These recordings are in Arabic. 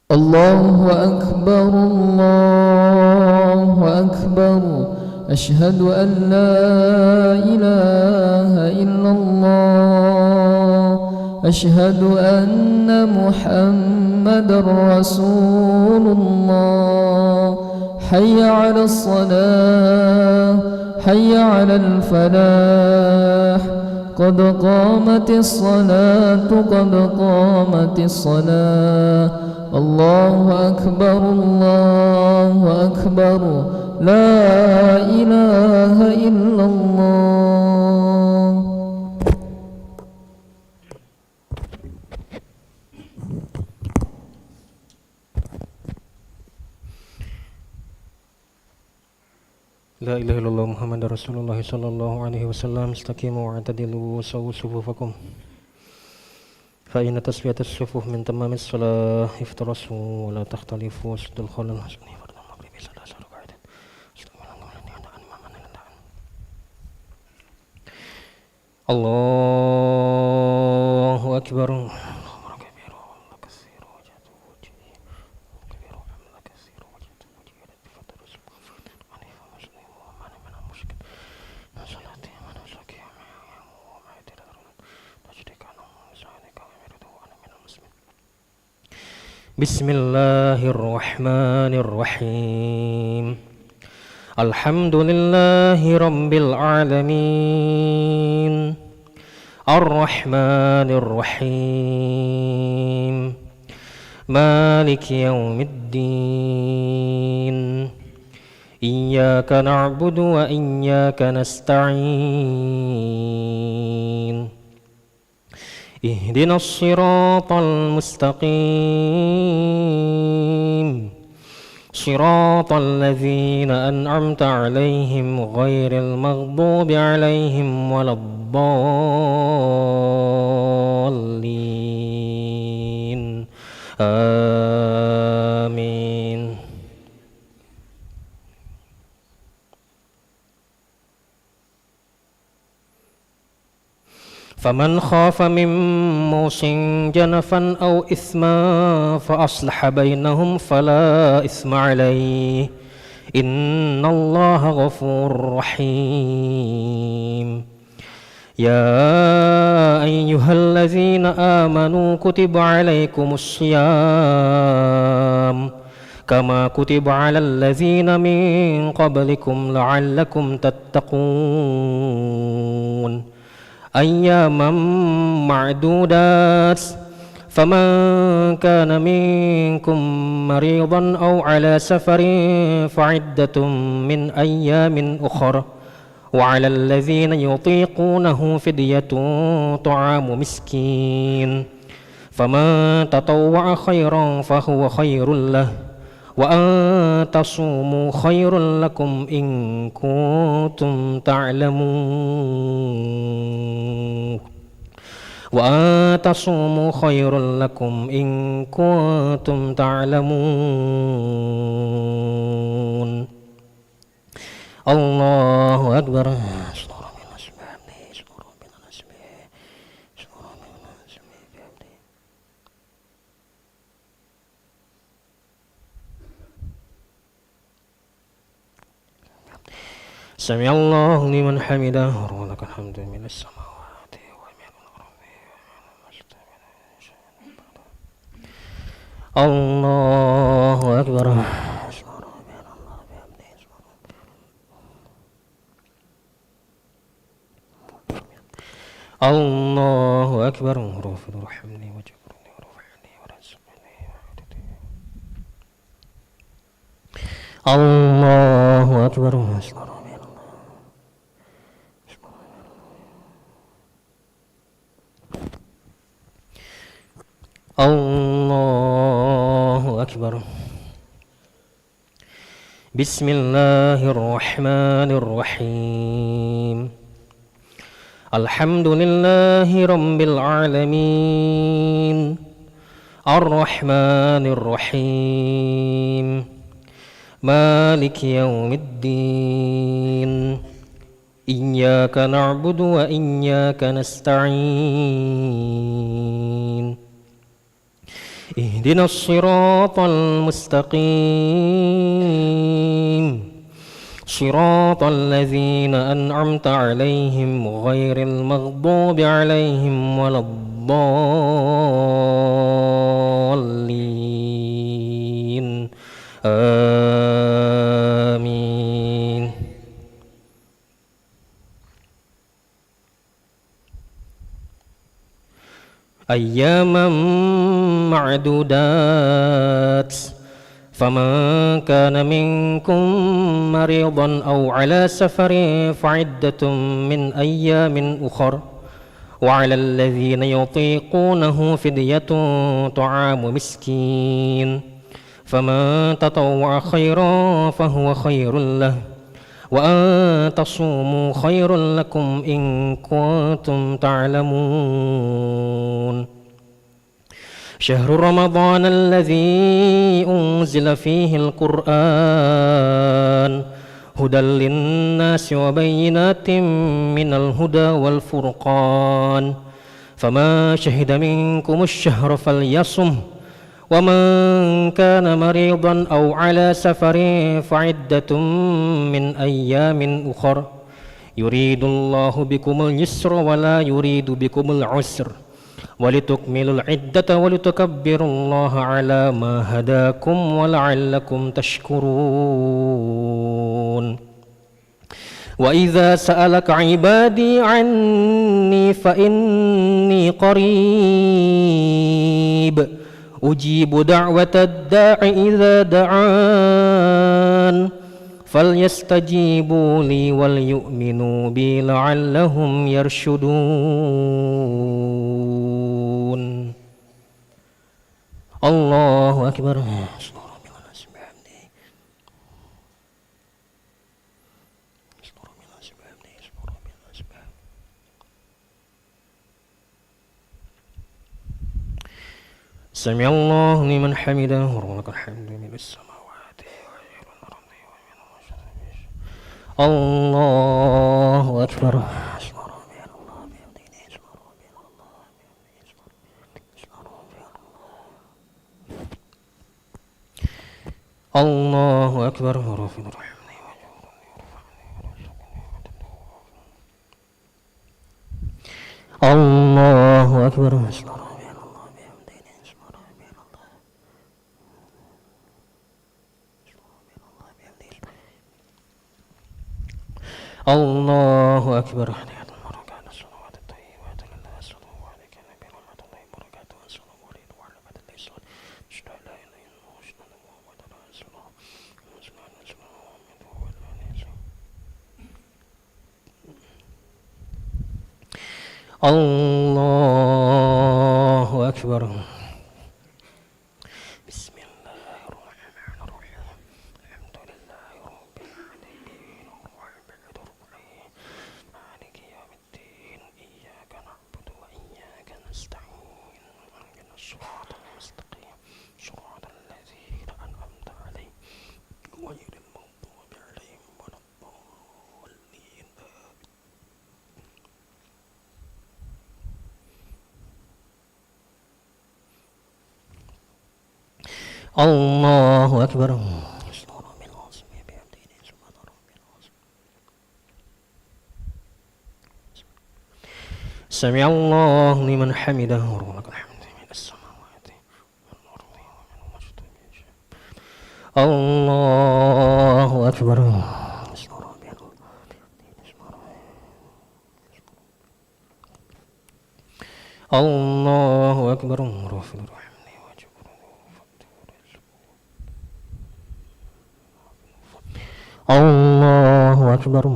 الله أكبر الله أكبر أشهد أن لا إله إلا الله أشهد أن محمد رسول الله حي على الصلاة حي على الفلاح قد قامت الصلاة قد قامت الصلاة الله أكبر الله أكبر لا إله إلا الله. لا إله إلا الله محمد رسول الله صلى الله عليه وسلم استقيموا واعتدلوا وسووا صفوفكم فإن تسوية الصفوف من تمام الصلاة افترسوا ولا تختلفوا سد الخلل الله أكبر بسم الله الرحمن الرحيم الحمد لله رب العالمين الرحمن الرحيم مالك يوم الدين إياك نعبد وإياك نستعين اهدنا الصراط المستقيم صراط الذين أنعمت عليهم غير المغضوب عليهم ولا الضالين آمين. فمن خاف من موص جنفا أو إثما فأصلح بينهم فلا إثم عليه إن الله غفور رحيم. يا أيها الذين آمنوا كتب عليكم الصيام كما كتب على الذين من قبلكم لعلكم تتقون أياما معدودات فمن كان منكم مريضا أو على سفر فعدة من أيام أخر وعلى الذين يطيقونه فدية طعام مسكين فمن تطوع خيرا فهو خير له وأن تصوموا خير لكم إن كنتم تعلمون وأن تصوموا خير لكم إن كنتم تعلمون. الله أكبر. سمع الله لمن حمده ولك الحمد من السماوات ومن الأرض الله أكبر. الله أكبر. رافض رحمني وجبرني ورفعني ورزقني الله أكبر. الله أكبر. بسم الله الرحمن الرحيم الحمد لله رب العالمين الرحمن الرحيم مالك يوم الدين إياك نعبد وإياك نستعين اهدنا الصراط المستقيم صراط الذين أنعمت عليهم غير المغضوب عليهم ولا الضالين آمين. أياما معدودات فمن كان منكم مريضا أو على سفر فعدة من أيام أخر وعلى الذين يطيقونه فدية طعام مسكين فمن تطوع خيرا فهو خير له وأن تصوموا خير لكم إن كنتم تعلمون. شهر رمضان الذي أنزل فيه القرآن هدى للناس وبينات من الهدى والفرقان فما شهد منكم الشهر فليصم ومن كان مريضا أو على سفر فعدة من أيام أخر يريد الله بكم اليسر ولا يريد بكم العسر ولتكملوا العدة ولتكبروا الله على ما هداكم ولعلكم تشكرون. وإذا سألك عبادي عني فإني قريب أجيب دعوة الداع إذا دعان فليستجيبوا لي وليؤمنوا بي لعلهم يرشدون. الله أكبر. سمع الله لمن حمده ولك الحمد من السماوات الله أكبر. الله أكبر. الله أكبر. الله أكبر. الله أكبر. بسم الله الرحمن الرحيم الحمد لله رب العالمين الرحمن الرحيم مالك يوم الدين إياك نعبد وإياك نستعين اهدنا الصراط المستقيم صراط الذين أنعمت عليهم غير المغضوب عليهم ولا الضالين. الله أكبر. سمع الله لمن حمده ولك الحمد من السماوات والأرض ومن المجد الله أكبر. الله أكبر. الله أكبر.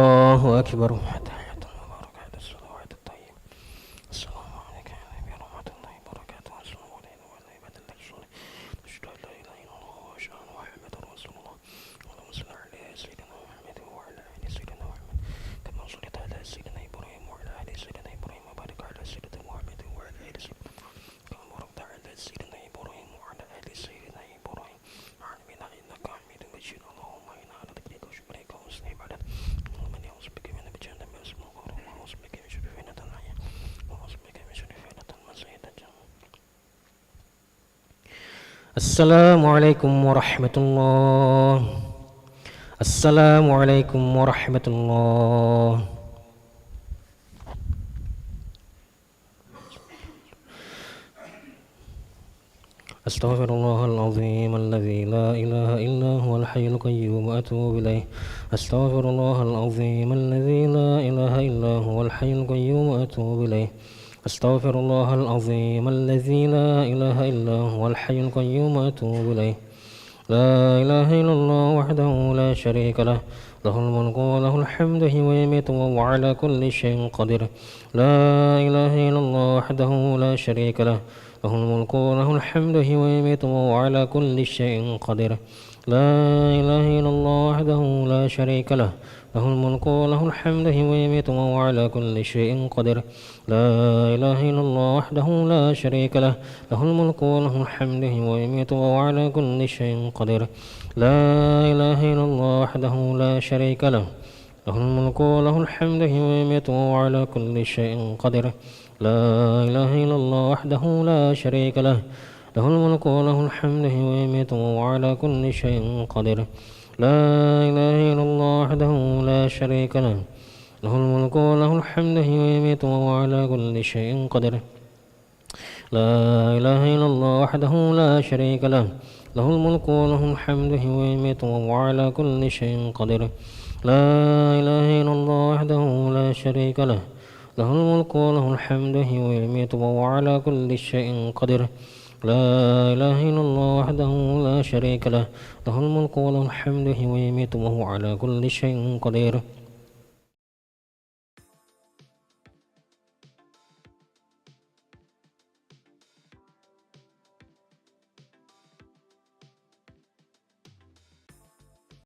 الله أكبر. Assalamualaikum warahmatullahi. Assalamualaikum warahmatullahi. Astaghfirullahaladzim alladzi la ilaha illa huwal hayyul qayyum wa atubu ilaih. Astaghfirullahaladzim alladzi la ilaha illa huwal hayyul qayyum wa atubu ilaih. Astaghfirullahaladzim alladzi la ilaha illa huwal hayyul qayyum wa atubu ilaih. La ilaha illallah wahdahu la syarika lah, lahul mulku wa lahul hamdu wa yumiitu wa huwa ala kulli syai'in qadir. La ilaha illallah wahdahu la syarika lah, lahul mulku wa lahul hamdu wa yumiitu wa huwa ala kulli syai'in qadir. La ilaha illallah wahdahu la syarika lah, lahul mulku wa lahul hamdu wa yumiitu wa huwa ala kulli syai'in qadir. La ilaha illallah wahdahu la syarika lah, lahul mulku wa lahul hamdu wa yumiitu wa huwa ala kulli syai'in qadir. La ilaha illallah wahdahu la syarika lah, lahul mulku wa lahul hamdu wa yumiitu wa huwa ala kulli syai'in qadir. La ilaha illallah wahdahu la syarika lah, lahul mulku wa lahul hamdu wa yumiitu wa huwa ala kulli syai'in qadir. La ilaha illallah wahdahu la syarika lah, lahul mulku wa lahul hamdu wa yumiitu wa huwa ala kulli syai'in qadir. La ilaha illallah wahdahu la syarika lah, lahul mulku wa lahul hamdu wa yumiitu wa huwa ala kulli syai'in qadir. La ilaha illallah wahdahu la syarika lah, lahul mulku wa lahul hamdu wa yumiitu wa huwa ala kulli syai'in qadir. La ilaha illallah wahdahu la syarika lah, lahul mulku wa lahul hamdu wa yumiitu wa huwa ala kulli syai'in qadir.